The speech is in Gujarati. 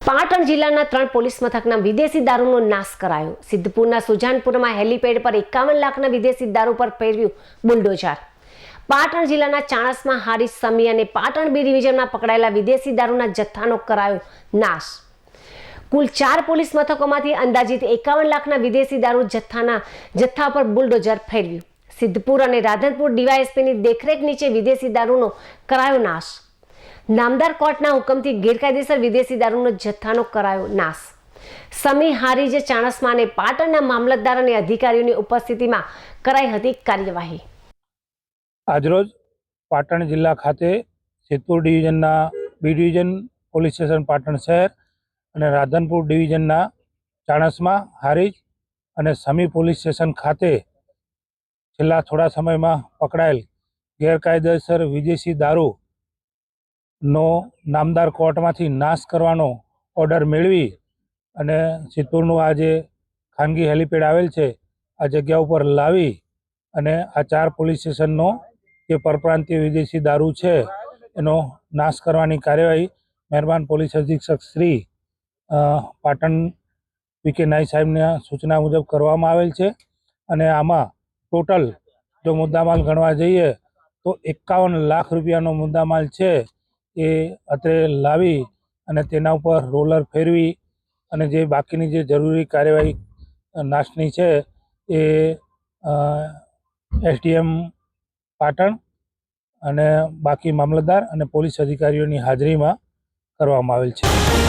પાટણ જિલ્લાના 3 પોલીસ મથકના વિદેશી દારૂનો નાશ કરાયો। સિદ્ધપુરના સુજાનપુરમાં હેલીપેડ પર 51 લાખના વિદેશી દારૂ પર ફેરવ્યું બુલડોઝર। પાટણ જિલ્લાના ચાણસ્મા હારીજ સમી અને પાટણ બી ડિવિઝનમાં પકડાયેલા વિદેશી દારૂના જથ્થાનો કરાયો નાશ। કુલ 4 પોલીસ મથકોમાંથી અંદાજિત 51 લાખના વિદેશી દારૂ જથ્થા પર બુલડોઝર ફેરવ્યું। સિદ્ધપુર અને રાધનપુર ડીવાયએસપીની દેખરેખ નીચે વિદેશી દારૂનો કરાયો નાશ। નામદાર કોર્ટના હુકમથી ગેરકાયદેસર વિદેશી દારૂનો જથ્થાનો કરાયો નાશ। સમી હારીજ ચાણસ્મા અને પાટણના મામલતદાર અને અધિકારીઓની ઉપસ્થિતિમાં કરાઈ હતી કાર્યવાહી। આજરોજ પાટણ જિલ્લા ખાતે સિદ્ધપુર ડિવિઝનના B division police station Patan શહેર અને રાધનપુર ડિવિઝનના ચાણસ્મા હારીજ અને સમી પોલીસ સ્ટેશન ખાતે છેલ્લા થોડા સમયમાં પકડાયેલ ગેરકાયદેસર વિદેશી દારૂનો નામદાર કોર્ટમાંથી નાશ કરવાનો ઓર્ડર મેળવી અને સિદ્ધપુરનું આ જે ખાનગી હેલીપેડ આવેલ છે આ જગ્યા ઉપર લાવી અને આ 4 પોલીસ સ્ટેશનનો જે પરપ્રાંતીય વિદેશી દારૂ છે એનો નાશ કરવાની કાર્યવાહી મહેરબાન પોલીસ અધિક્ષક શ્રી પાટણ વી.કે. નાઈ સાહેબના સૂચના મુજબ કરવામાં આવેલ છે। અને આમાં ટોટલ જો મુદ્દામાલ ગણવા જઈએ તો 51 લાખ રૂપિયાનો મુદ્દામાલ છે એ અત્રે લાવી અને તેના ઉપર રોલર ફેરવી અને જે બાકીની જે જરૂરી કાર્યવાહી નાશની છે એ એસડીએમ પાટણ અને બાકી મામલતદાર અને પોલીસ અધિકારીઓની હાજરીમાં કરવામાં આવેલ છે।